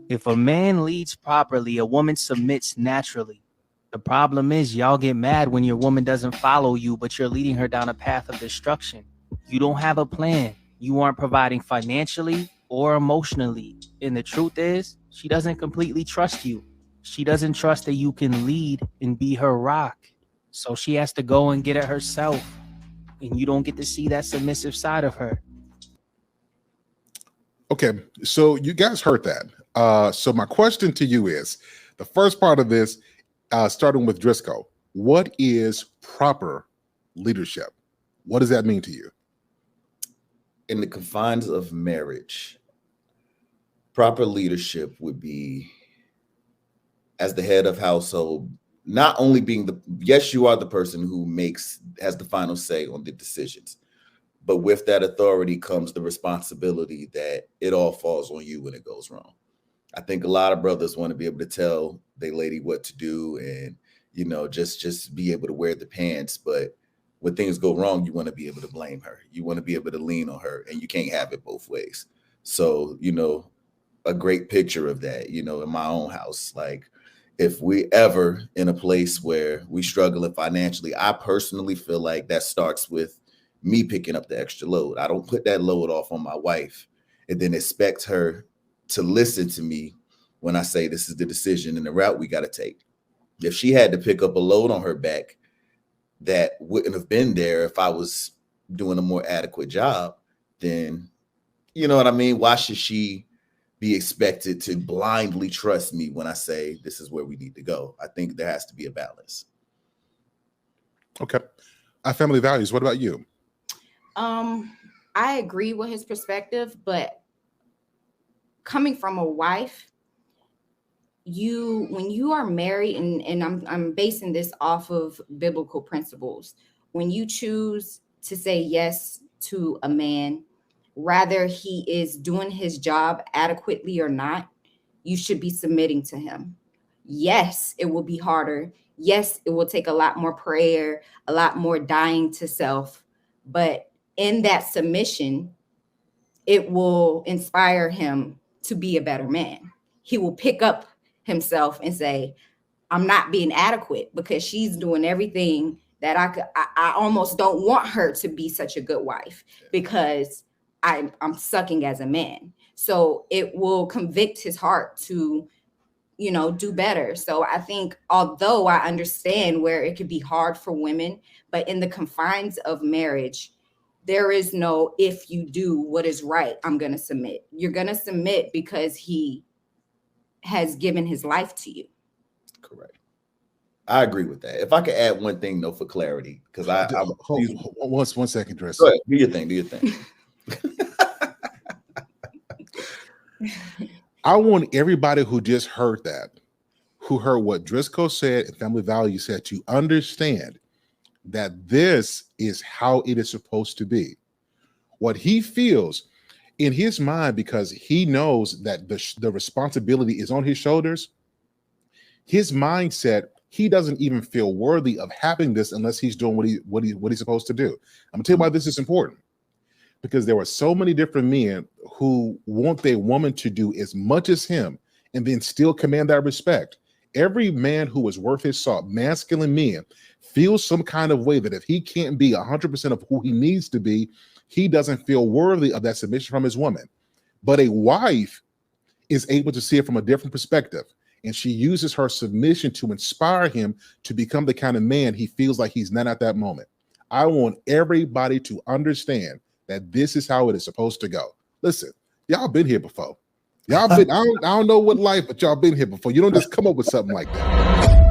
If a man leads properly, a woman submits naturally. The problem is y'all get mad when your woman doesn't follow you, but you're leading her down a path of destruction. You don't have a plan. You aren't providing financially or emotionally. And the truth is, she doesn't completely trust you. She doesn't trust that you can lead and be her rock. So she has to go and get it herself. And you don't get to see that submissive side of her. Okay, so you guys heard that. So my question to you is, the first part of this, starting with Driscoll, what is proper leadership? What does that mean to you? In the confines of marriage, proper leadership would be, as the head of household, not only being yes, you are the person who has the final say on the decisions, but with that authority comes the responsibility that it all falls on you when it goes wrong. I think a lot of brothers want to be able to tell their lady what to do and, just be able to wear the pants. But when things go wrong, you want to be able to blame her. You want to be able to lean on her, and you can't have it both ways. So, a great picture of that, in my own house, like if we ever in a place where we struggling financially, I personally feel like that starts with me picking up the extra load. I don't put that load off on my wife and then expect her to listen to me when I say this is the decision and the route we got to take. If she had to pick up a load on her back that wouldn't have been there if I was doing a more adequate job, then you know what I mean? Why should she be expected to blindly trust me when I say this is where we need to go? I think there has to be a balance. Okay. Family values. What about you? I agree with his perspective, but coming from a wife, when you are married, and I'm basing this off of biblical principles, when you choose to say yes to a man, whether he is doing his job adequately or not, you should be submitting to him. Yes, it will be harder. Yes, it will take a lot more prayer, a lot more dying to self. But in that submission, it will inspire him to be a better man. He will pick up himself and say, I'm not being adequate because she's doing everything that I almost don't want her to be such a good wife because I'm sucking as a man. So it will convict his heart to, do better. So I think, although I understand where it could be hard for women, but in the confines of marriage, there is no, if you do what is right, I'm going to submit. You're going to submit because he has given his life to you. Correct. I agree with that. If I could add one thing, though, for clarity, because one second, Dress. Go ahead. Do your thing. I want everybody who just heard that, who heard what Driscoll said and Family Value said, to understand that this is how it is supposed to be. What he feels in his mind, because he knows that the responsibility is on his shoulders, his mindset, he doesn't even feel worthy of having this unless he's doing what he's supposed to do. I'm gonna tell you why this is important. Because there are so many different men who want their woman to do as much as him and then still command that respect. Every man who is worth his salt, masculine men, feels some kind of way that if he can't be 100% of who he needs to be, he doesn't feel worthy of that submission from his woman. But a wife is able to see it from a different perspective. And she uses her submission to inspire him to become the kind of man he feels like he's not at that moment. I want everybody to understand that this is how it is supposed to go. Listen, y'all been here before. Y'all been, I don't know what life, but y'all been here before. You don't just come up with something like that.